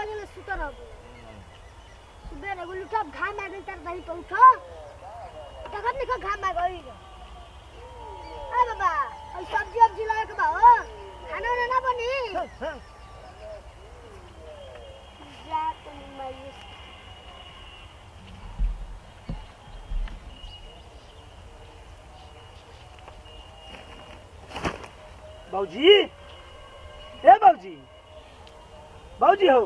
गेले सुतर अब सुबह रे उठा घाम आ गई तर दही पे उठो तखन निको घाम आ गई ए बाबा और सब्जी अब जिला के बा हो खाना ना बनी जा तुम मई बाबूजी ए बाबूजी बाबूजी हो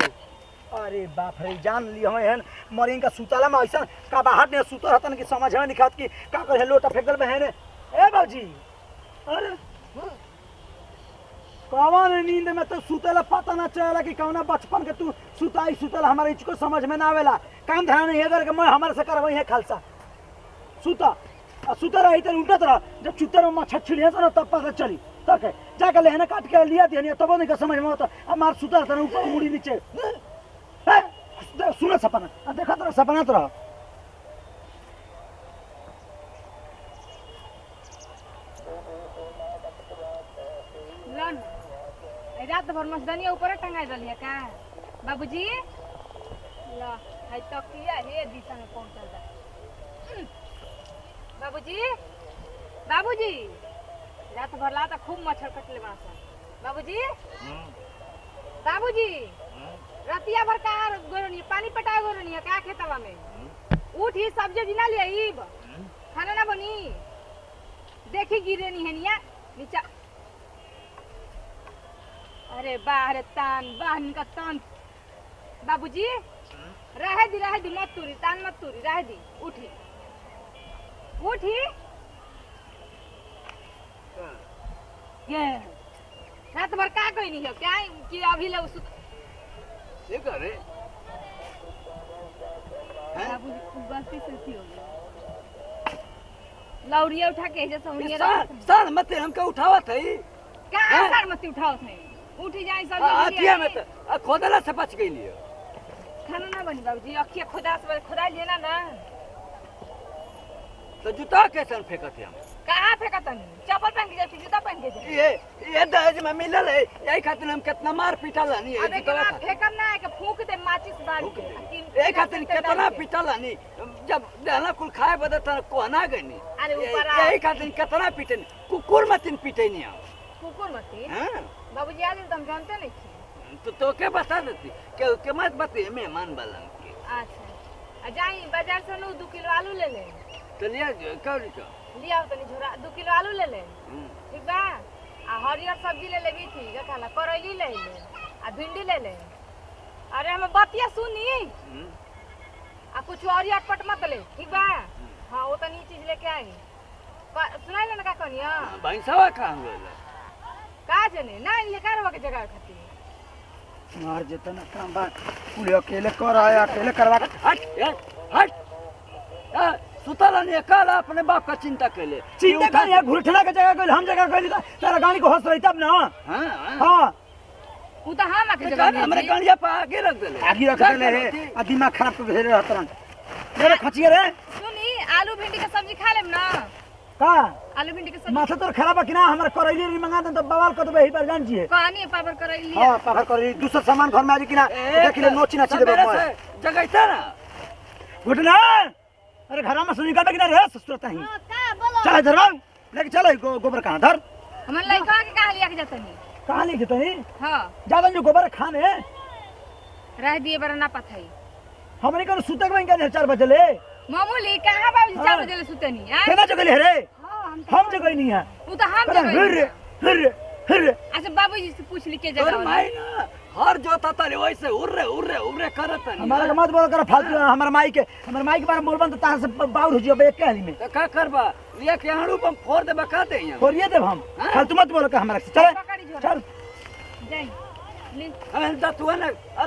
अरे बाप रे जान ली हमें हन मरीन का सुताला में ऐसा का बाहर ने सुतर हतन की समझ में निखात की का कर लोटा फेंकल बहन ए बाबूजी अरे कौन नींद में तो सुतेला पता ना चला कि कौना बचपन के तू सुतल हमारे इसको समझ में ना आवेला काम ध्यान नहीं है कि मैं हमारे से करवई है खालसा सुता सुता रही तो उठत रह जब चुतर में मच्छर छिड़िया तो तब पता चली तक है जाकर लेहना काट के लिया दिया तब नहीं का समझ में होता अब मार सुता था ऊपर मुड़ी नीचे सुना सपना देखा तो सपना तो रहा रात भर मस्तानी ऊपर टंगाई रही का बाबूजी ला है तकिया हे दिशा में पहुंचल जा बाबूजी बाबूजी रात भर ला तो खूब मच्छर कटले बड़ा सा बाबूजी बाबूजी रतिया भर का गोरनी पानी पटा गोरनी का खेतवा में उठी सब्जी बिना ले आईब खाना ना बनी देखी गिरे नहीं है निया नीचा अरे बाहर तान बहन का तान बाबूजी रह दी मत तुरी तान मत तुरी रह दी उठी उठी ये रात भर का कोई नहीं है क्या कि अभी ले उस ये करे बाबूजी गलती से थी हो गई लौरिया उठा के जैसे होनी सर मत हमका उठावत है का सर मत उठाओ थे उठी जाए सब अखिया में तो खोदला से बच गई लियो खाना ना बनी बाबूजी अखिया खुदा से खुदा लेना ना तो जूता कैसे फेंकत हम कहां फेंकत नहीं चप्पल पहन के जाती जूता पहन के जाती ये दहेज में मिलल है यही खातिर हम कितना मार पिटल नहीं अबे के फेंकम ना है कि फूंक दे माचिस दाल के यही खातिर कितना पिटल नहीं जब दाना कुल खाए बदे त कोहना गनी अरे ऊपर यही खातिर कितना पिटन कुकुर मतिन पिटे नहीं हम कुकुर मतिन हां बाबूजी आज तुम जानते नहीं तो के बता देती के मत बते मेहमान वाला के अच्छा जाई बाजार से 2 किलो आलू ले ले तो लिया कौड़ी का लिया तनी झोरा 2 किलो आलू ले ले ठीक बा आ हरियर सब्जी ले ले भी ठीक है खाला करैली ले ले आ भिंडी ले ले अरे हम बतिया सुनी आ कुछ और अटपट मत ले ठीक बा हां वो तनी चीज लेके आई सुनाई ले ना का कनिया भैंसवा कहां गइल का जने ना ये करवा के जगह खाती मार जितना काम बा पूरे अकेले कर आया अकेले करवा हट सुतला ने काला अपने बाप का चिंता कैले चिंता कर या घुरठला के जगह गइल हम जगह गइल तेरा गाड़ी को हंस रही तब ना हां हां उ त हम के जगह हमरे गाड़िया पे आगे रख देले आगे रख देले रे आ दिमाग खराब कर देले रहतरन मेरे खचिए रे सुनी आलू भिंडी के सब्जी खा लेम ना का आलू भिंडी के सब्जी माथा तो खराब है कि ना हमरा करैली री मंगा दे तो बवाल कर देबे ही पर जान जी कहानी पावर करैली हां पावर करैली दूसरा सामान घर में आ जी कि ना देख ले नोची ना देबे जगह था ना घुटना अरे घर में सुनी काटा कि ना रे ससुरता ही हां का बोलो चल इधर आओ लेके चल गोबर कहां धर हमन लइका के कहां लिया के जतनी कहां लेके तनी हां ज्यादा जो गोबर खाने रह दिए बरा ना पथई हमने को सुते के बन 4 बजे ले मामूली कहां बाबूजी 4 बजे ले सुते नहीं है केना जगह ले रे हां हम जगह नहीं है उ त हम जगह हर अच्छा बाबूजी से पूछ ली के जगह माई ना हर जोता तारे वैसे उर्रे करत नहीं हमारा के मत बोल कर फालतू हमर माई के बारे में बोलबन त तार से बाउर हो जियो एक कहली में तो का करबा लिया के हाड़ू बम फोड़ दे बका दे यहां और ये देव हम फालतू मत बोल कर हमरा से चल चल जाई ली हम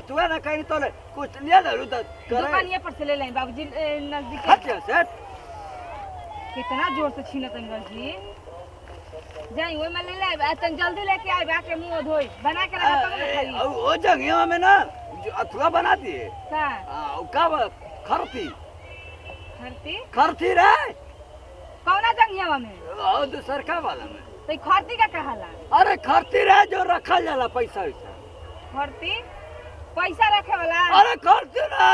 तू ना कहीं तो कुछ लिया दरू त दुकानिया पर से ले ले बाबूजी नजदीक हट सेट कितना जोर से छीनत अंगल जी जाई ओय में ले ले तन जल्दी लेके आए बाके मुंह धोई बना के रखा तब ना खाई ओ जगह में ना अथवा बना दिए का का खरती खरती रे कौना जंगिया में और दूसर का वाला में तो खरती का कहाला अरे खरती रे जो रखा जाला पैसा वैसा खरती पैसा रखे वाला अरे खर्च ना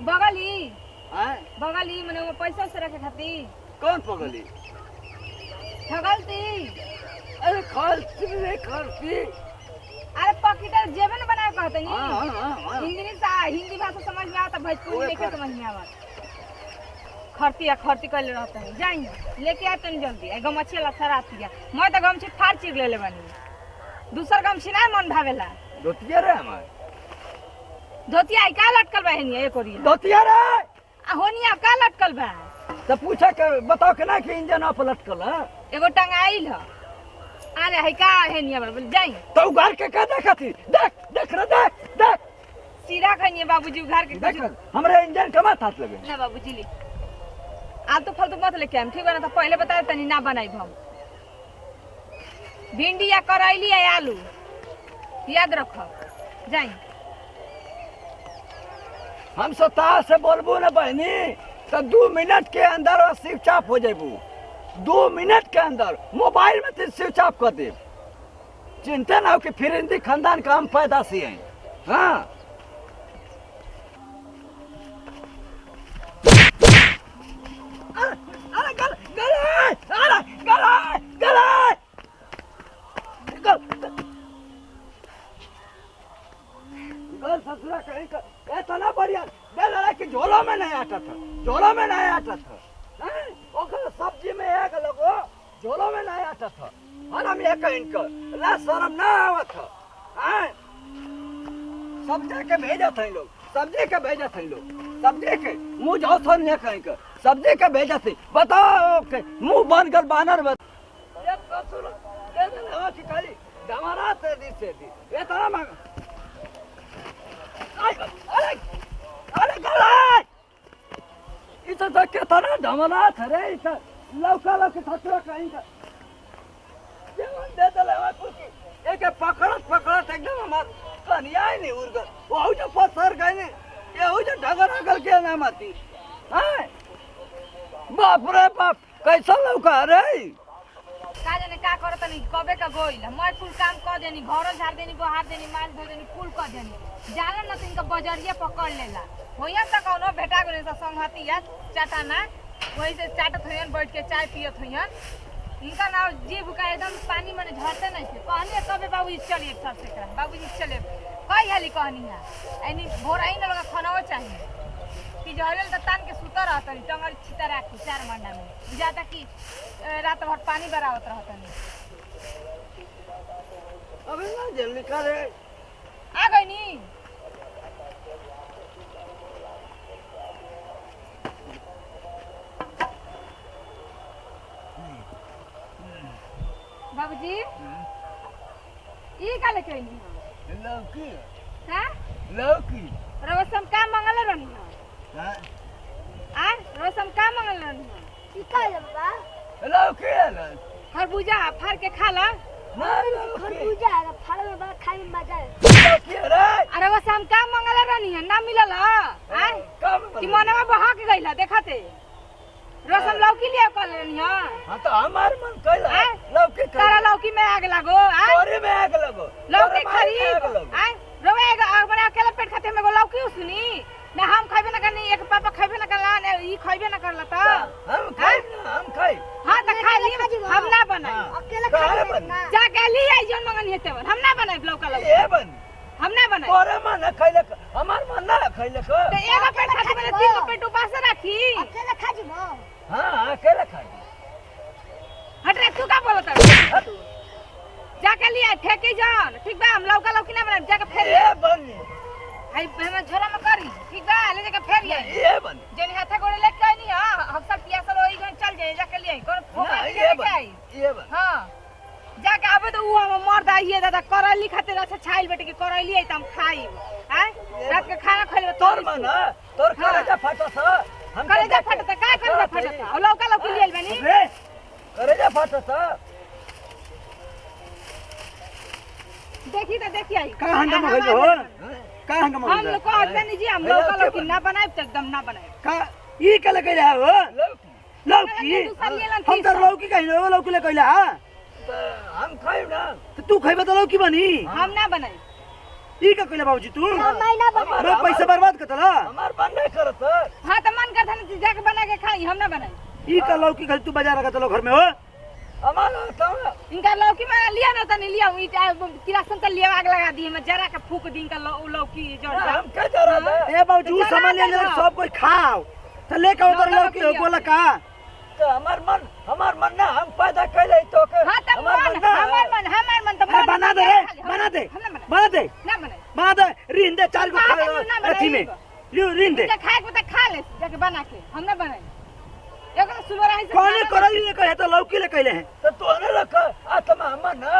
बगली हैं? बगली मने वो पैसा से रखे खातिर कौन पगली? ठगलती अरे खर्च रे खर्ची। अरे पॉकेट जेबे न बनाए कहते हाँ, नहीं हाँ, हाँ। हिंदी भाषा समझ में आता भोजपुरी ओए नहीं खर्च। समझ में आवत खर्ती कर ले रहते हैं जाई लेके आते नहीं जल्दी ए गमछी ला सराती है मैं तो गमछी फाड़ चिर ले बानी दूसर गमछी ना मन भावेला धोतिया रे हमार धोतिया आई का लटकल बा हेनी एक ओरी धोतिया रे आ होनिया का लटकल बा तो पूछा के बताओ के ना कि इंजन ऑफ लटकल है एगो टंगाइल ह अरे है का हेनिया बोल जाई तो घर के का देखती देख देख रे देख देख सीधा खनिए बाबूजी घर के देख हमरे इंजन के मत हाथ लगे ना बाबूजी ली आप तो फालतू मत लेके आम ठीक बा ना तो पहले बता तनी ना बनाई हम भिंडी या करैली या आलू याद रखो जाई हम सता से बोलबू ना बहनी तो 2 मिनट के अंदर स्विच ऑफ हो जाबू 2 मिनट के अंदर मोबाइल में तो स्विच ऑफ कर दे चिंता ना हो कि फिर हिंदी खानदान का हम पैदाशी हैं हाँ अरे गल गल अरे गल गल गल ससुरा कहीं का ऐसा ना बढ़िया दे लड़ा कि झोला में नहीं आता था झोला में नहीं आता था हैं? ओकर सब्जी में एक लगो झोला में नहीं आता था और हम ये कहीं का ला शर्म ना आवत था हैं? सब्जी के भेजा थे लोग सब्जी के भेजा थे लोग सब्जी के मुंह जाओ सन नहीं कहीं का सब्जी के भेजा थे बताओ के मुंह बन कर बानर बस एक ससुर दे दे लगा कि खाली डमरा से दी ये तरह मांग अरे अरे गला इतना तक के तरह डमरा थे इतना लौका लौकी ससुर कहीं का जेवन दे दे लगा कुछ एक पकड़त एकदम हमार कनिया ही नहीं उड़कर वो जो पत्थर गए ने ये हो जो ढगर अगल के ना माती हैं बाप रे बाप कैसा लौका रे का जाने का करत नहीं कबे का गोइल मैं कुल काम कर देनी घरो झाड़ देनी बहार देनी माल धो देनी कुल कर देनी जाला न तो इनका बजरिया पकड़ लेला होया त कौनो भेटा गने त संगतिया चाटाना वही से चाटत होयन बैठ के चाय पियत होयन इनका नाव जीभ का एकदम पानी में झरते नहीं थे कहने कबे बाबूजी चलिए सर से करा बाबूजी चले कई हाली कहनी है एनी भोराई न लगा खानाओ चाहिए कि जहरेल त तान के सुता रहत नहीं टंगर छिता राखी 4 मंडा में जाता कि रात भर पानी बरावत रहत नहीं अबे ना जल्दी करे आ गई नी बाबूजी ई का लेके आइनी लौकी हां लौकी रवसम का मंगल रहनी हां आ रवसम का मंगल रहनी ई का है बाबा लौकी है खरबूजा फाड़ के खा ला नहीं लौकी खरबूजा है फल में बड़ा खाने में मजा है लौकी रे अरे रवसम का मंगल रहनी है ना मिलल आ कब कि मनवा बहा के गइला देखते रसम लौकी लिया कर लेनी हां हां तो हमार मन कैला लौकी तारा लौकी में आग लगो आ तोरे में आग लगो लौकी खरीद आ रोवे अपने अकेला पेट खाते में लौकी उसनी ना हम खाबे ना करनी एक पापा खाबे ना करला ने ई खाबे ना करला त हम खाई ना हम खाई हां त खा ली हम ना बनाई अकेला काहे खा बन? ना जा के ली आई जोन मंगन हेते हम ना बनाई लौका लौकी ये बन हम ना बनाई तोरे मन खैले हमार मन ना खैले को तो एगो पेट खाते में 3 पेट उपास रखी अकेला खा जी ना हां अकेले खाई हट रे तू का बोलत है जाके लिया ठेकी जान ठीक बा हम लौका लौकी ना बनाई जाके फेर ये बन आई हम झोरा में करी ठीक बा ले जाके फेर आई ये बन जेन हाथे गोड़े लेके आई नी हां हम सब पियासल ओई जन चल जाए जाके ले आई कौन फोका ना, के ये लेके आई बन ये बन हां जाके आबे तो उ हम मर दाइए दादा करैली खाते अच्छा छाइल बेटे के करैली आई त हम खाई हैं रात के खाना खइले तोर मन तोर करेजा फाटो छ हम करेजा फटता का करेजा फटता और लौका लौकी ले बनी रे करेजा फाटो छ देखी तो देखी आई का हंगामा होइल हो का हंगामा हम होइल लोग को आदमी नहीं जी हम लौका लौकी ना बनाए तो एकदम ना बनाए का ई का लगे जा हो लौकी लौकी हम तो लौकी कहिलो लौकी ले कहिला हां हम खाई ना तो तू खइबे त लौकी बनी हम ना बनाई ई का कइले बाबूजी तू महीना बना मैं पैसा बर्बाद करतला हमार बन नहीं करत हाँ तो मन करता ना जाके बना के खाई हम ना बनाई ई का लौकी खाली तू बाजार का चलो घर में हो हमार तो इनका लौकी में लिया ना तो नहीं लिया किरासन तो लिया आग लगा दी मैं जरा के फूक दी इनका लौकी जोड़ के। हम क्या कर रहा है ए बाबूजी उ सामान ले ले सब कोई खाओ त लेके उधर लौकी हो बोला का तो हमार मन ना हम पैदा कैले तो के हाँ तो मन हमार मन तो अरे बना दे रे बना दे हम ना बना दे बनाई बना दे रीन दे 4 को बात है, ना अथी में बनाई। लियो रीन दे जो खाए को तो खा ले जाके बना के हम ना बनाई एगो सुबह रही से कौन करई ले कहे त लौकी ले कहले हैं तो तोने रख आत्मा हमन ना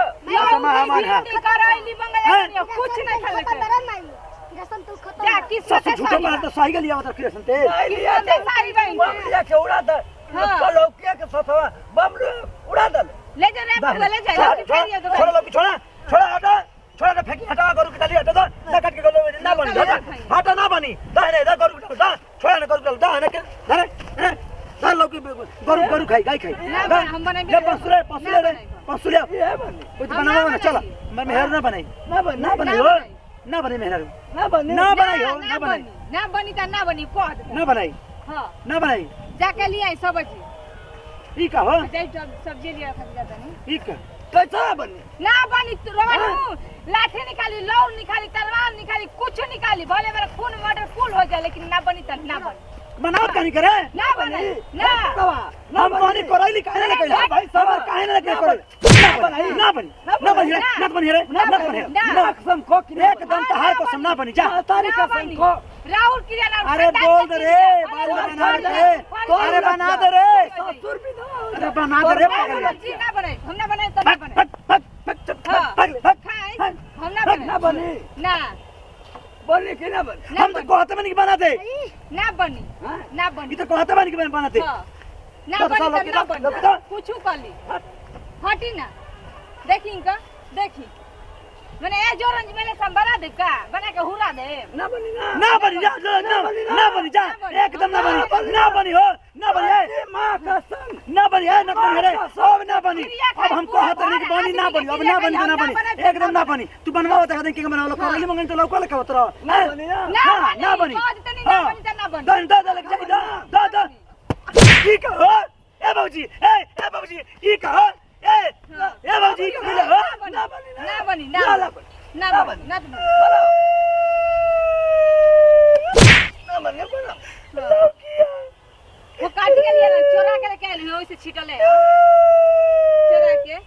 आत्मा हमार है। नहीं करैली बंगला कुछ नहीं खा खत्म लेते बरन नहीं किरासन तू खत्म जा किस सब झूठो मार तो सही गलिया उधर किरसन ते नहीं लिया किस सारी बहन बम लिया के उड़ा दे हाँ। तो लौकिया के साथवा बम उड़ा दे ले जा रे बाबू ले जा लौकी फेरियो तो छोड़ लौकी छोड़ा हटा छोड़ा फेंकी हटा करू के डाली हटा दो ना काट के गलो ना बनी हटा ना बनी दाने दा करू के दा छोड़ा ना करू के दा ना के दाने दा लौकी गरू खाई गाय खाई ना हम बनाई ले पसुले ये बन कुछ बनाओ ना चलो मैं मेहर ना बनाई ना बनाई हो ना बनी मेहर ना बन ना बनाई हो ना बनाई ना बनी त ना बनी कह दे ना बनाई हां ना बनाई जाके लिए सब बची ठीक है हो जाई सब्जी लिया खा जाता नहीं ठीक है कैसा बन ना बनी तू रोवानू लाठी निकाली लौर निकाली तलवार निकाली कुछ निकाली भले मेरा खून मर्डर फुल हो जाए लेकिन ना बनी त ना बनी बनाओ कहीं करे ना बनी ना हम पानी करैली काहे ना कहला भाई सब काहे ना करे ना बनी ना बनी रे ना कसम खो कि एकदम तहार कसम ना बनी जा तारी कसम खो राहुल किया ना अरे बोल दे रे बाल बना दे अरे बना दे रे ससुर भी दो अरे बना दे रे पागल जी ना बने हम ना बने तो ना बने खाए हम ना बने ना बने ना बने कि ना बने हम तो कहते बनी कि बना दे ना बनी ना बनी ये तो कहते बनी कि बना दे हाँ। ना बनी तो ना बनी कुछ कली हटी ना देखी इनका देखी मैंने ए जोरंज मैंने संभरा दे का बना के हुरा दे ना बने ना बनी जा ना बनी जा एकदम ना बनी हो ना बनी है मां कसम ना बनी है ना बनी रे अब ना बनी अब हम कहते नहीं कि बनी ना बनी अब ना बनी तो ना बनी एकदम ना बनी तू बनवाओ तो कहते कि बनाओ करैली मंगन तो लौका लेके उतरो ना बनी ना बनी ना बनी दन दा लग जाई दा ठीक हो ए बाबूजी ए बाबूजी ई कहो ए बाबूजी का मिले हो ना बनी ना ना बनी ना बने बोला वो काट के लिए ना चोरा के लेके आइल हो इसे छिटले चोरा के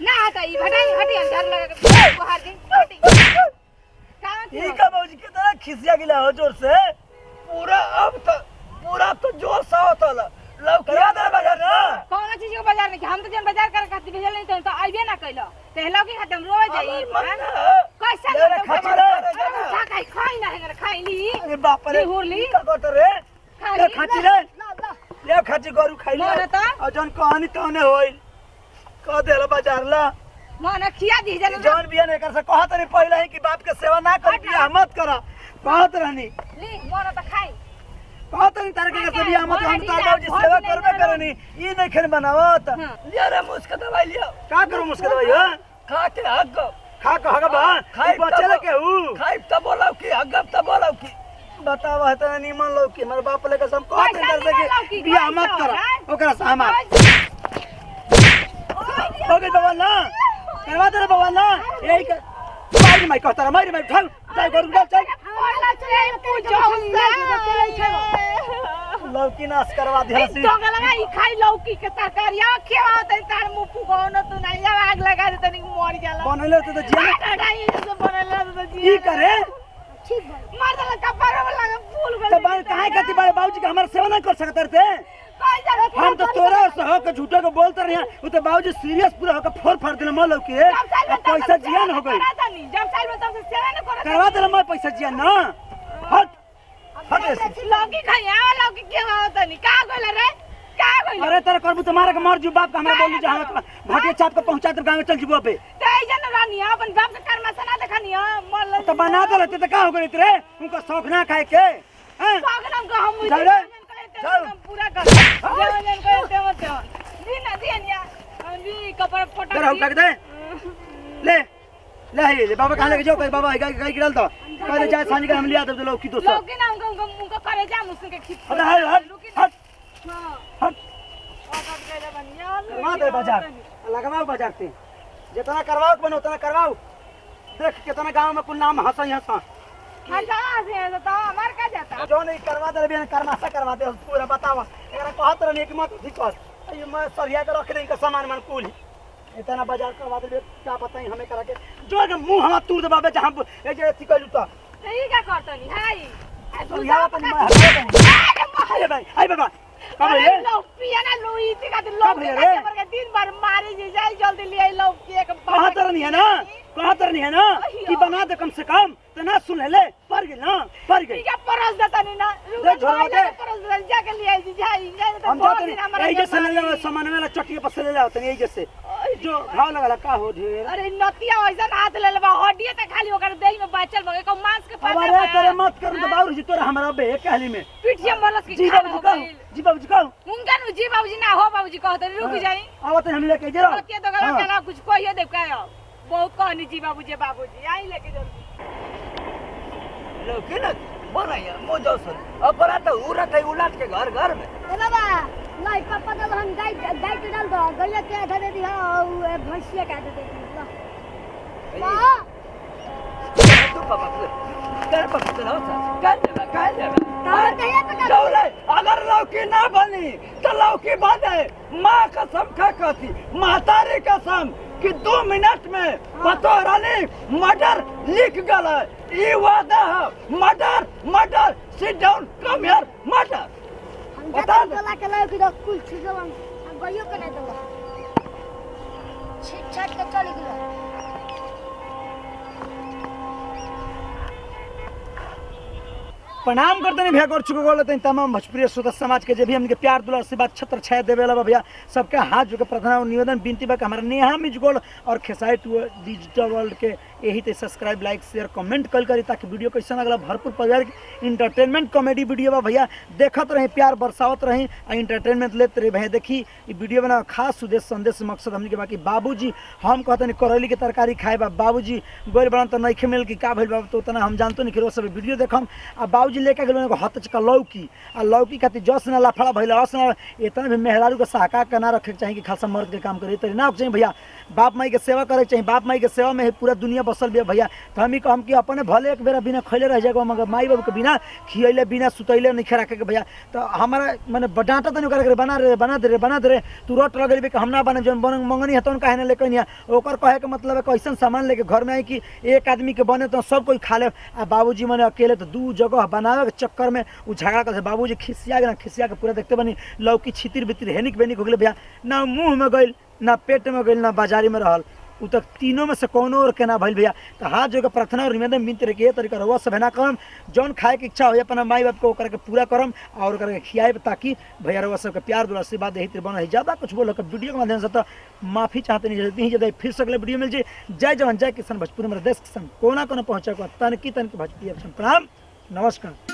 ना हटा ई हटी अंदर लगा के बाहर दे हटी ई का बाबूजी कितना खिसिया गिला हो जोर से पूरा तो जोश आवत लौकिया दे बाजार ना कौन चीज के बाजार में हम तो जन बाजार कर खातिर भेजल नहीं तो आइबे ना कइलो ते लौकी खातिर हम रोज जाई कैसा ले रे खाची रे खा खाई ना है खाई ली अरे बाप रे हुरली का कट रे खाली खाची रे ले खाची गरू खाई ले मोर त और जन कहानी तौने होइल कह देला बाजार ला मन खिया दी जन जौन बिया ने कर से कहत नहीं पहले ही कि बाप के सेवा ना करी बिया मत करा कहत रहनी ली मन त खाई कहत नहीं तारे के से बिया मत हम तार बाबूजी सेवा करबे करनी ई नहीं खेन बनावत ले रे मुस्क दवाई लियो का करू मुश्किल भाई हो खा के हग खा कह बा खाई बचले के हु खाई तब बोलाऊ की हगब तब बोलाऊ की बताव है त निमन लोग की हमर बाप लेके सब कहत नहीं कर से कि बिया मत करा ओकरा सामान हो गई बाबा ना करवा दे बाबा ना यही कर मारी माई कहता मारी माई उठा जाय करू चल लौकी नाश करवा दिया सी तो लगा ई खाई लौकी के तरकारिया केवा तनी तार मुंह फुगौन तू नहीं आग लगा दे तनी मर जाला बनले तो जिया टाटाई से बनले तो जी ई करे ठीक भाई मार दला कपार में लगा फूल तो बाल काहे कहती बड़े बाबूजी का हमारा सेवा नहीं कर सकते थे कोई जगह हम तो तोरा से हो के झूठे को बोलते रहे वो तो बाबूजी सीरियस पूरा हो के फोड़ फाड़ देले मां लौकी है पैसा जियान हो गई जब साल में तब से सेवा न करे करवा देले मैं पैसा जियान ना हट हट ऐसे लौकी खाया लौकी के होता नहीं का गोल रे का गोल अरे तेरे करबू तुम्हारे के मर जू बाप का हमरा बोली जहां भाटिया चाप के पहुंचा दे गांव में चल जीबो पे तेई जन रानी अपन बाप के कर्म से ना देखनी मर तो बना दे लेते तो का हो गई तेरे उनका शौक ना खाए के हैं सागनम को हम चल रे पूरा कर जवन जन कहते मत दी ना दी अनिया दी कपड़ा फोटा तेरा उठा के दे ले ले बाबा कहाँ लेके जाओ बाबा गाय गिरल तो कहते जाए सांझ के हम लिया तो लोग की दोस्त लोग ना उनका करे जा मुझसे के खींच हट हट हां हट और गए बनिया करवा दे बाजार लगवाओ बाजार से जितना करवाओ बनो उतना करवाओ देख कितना गांव में कुल नाम हंसा हंसा कहाँ से है तो हमार का जाता जो नहीं करवा दे बिना करमासा करवा दे पूरा बतावा एकरा कहत रहनी कि मत दिक्कत ये मैं सरिया के रख दे इनका सामान मन कुल इतना बाजार करवा दे क्या बताई हमें करा के जो के मुंह हम तू दबावे जहां ए जे थी कहलू तो सही का करतनी हाय तो यहाँ पर मैं अरे भाई आई बाबा कब ये लोग पिया ना लोई थी का लोग के दिन भर मारी जी जाए जल्दी ले आई लोग की एक कहां तर नहीं है ना कि बना दे कम से कम तो ना सुन ले पर गई क्या परस देता नहीं ना दे झोला दे परस दे जाके ले आई जी जाई हम जाते नहीं जैसे ले ले सामान वाला चट्टी पे से ले जाते नहीं जैसे जो घाव लगला का हो ढेर अरे नतिया ऐसा हाथ ले लेबा हड्डी त खाली ओकर देह में बाचल बगे को मांस के पाता अरे तेरे मत कर दे बाबू जी तोरा हमरा बे कहली में पिठिया मरस की जी बाबूजी कहू उनका नु जी बाबूजी ना हो बाबूजी कहते रुक जाई आवत हम लेके जरा के तो गला के कुछ कहियो दे का बहुत कहनी जी बाबूजी आई लेके जल्दी लोग ना बनाया मोजो सन अपरा तो उड़त है उलट के घर घर में ए बाबा नहीं पापा तो हम गाय के डाल दो गैया के आधा दे दिया और भैंसिया के आधा दे दिया मां तू पापा तेरे पापा तो कह देगा तार कहिया पका चौले अगर लौकी ना बनी तो लौकी बने माँ कसम खा कहती मातारी कसम कि 2 मिनट में पतो रानी मर्डर लिख गल ई वादा है murder sit down come here murder बता गला के लाओ कि कुल छिजल हम गइयो के नहीं दो छिट छाट के चली गेलो प्रणाम करते हैं भैया कर चुके बोलते हैं तमाम भोजपुरी श्रोता समाज के जो भी हमके प्यार दुलार से बात छत्र छाया देवे वाला भैया सबके हाथ जो के प्रार्थना और निवेदन विनती बा हमारा नेहा मिजगोल और खेसारी टू डिजिटल वर्ल्ड के यही ते सब्सक्राइब लाइक शेयर कमेंट करी ताकि वीडियो कैसा लगला भरपूर प्रकार के इंटरटेनमेंट कॉमेडी वीडियो बा भैया देखत रही प्यार बरसावत रही और इंटरटेनमेंट लेते रहे भैया देखी ये वीडियो बना खास उद्देश्य संदेश मकसद हमने के बाकी बाबूजी हम कहते नहीं करैली के तरकारी खाए बा बाबूजी गोल बना तो नहीं मिल कि का भइल बा तो उतना हम जानते नहीं कि सब वीडियो देखम आ बाबूजी लेके गेल हत चका लौकी आ लौकी खातिर जस ना लफड़ा भइल अस ना इतना भी मेहरारू के सहका के ना रखे चाहिए कि खासा मर्द के काम करे तरी ना चाहिए भैया बाप माई के सेवा करे चाहिए बाप माई के सेवा में ही पूरा दुनिया बसल भी भैया तो हम ही कहम कि अपने भले एक बेरा बिना खैले रह जाएगा मगर माई बाबू के बिना खियले बिना सुतैले नहीं रखे के भैया तो हमारा मैंने डांटा तो नहीं बना दे रे तू रोट लगे कि हम ना बने जो मंगनी है तो कहे ना लेकिन ओकर कहे के मतलब है कैसन सामान लेके घर में आई कि एक आदमी के बने तो सब कोई खा ले आ बाबूजी मैंने अकेले तो 2 जगह बनावे के चक्कर में वो झगड़ा कर बाबूजी खिसिया के पूरा देखते बनी लौकी छितिर बितिर हेनिक बेनिक हो गए भैया ना मुंह में गइल ना पेट में गइल ना बाजारी में रहल उ तक तीनों में से कोनो और के ना भइल भैया तो हाथ जो के प्रार्थना और निवेदन बिनती रहे के तरीका रहुआ सब है ना करम जौन खाए के इच्छा हो अपना माई बाप को करके पूरा करम और करके खियाए ताकि भैया रहुआ सबके प्यार दुलार से बात यही बना है ज़्यादा कुछ बोलो वीडियो के माध्यम से तो माफ़ी चाहते नहीं जल्दी ही जल्दी फिर से अगले वीडियो मिल जाए जय जवान जय किसान भोजपुरी मेरे देश किसान कोना कोना पहुँचा तन की भोजपुरी प्रणाम नमस्कार।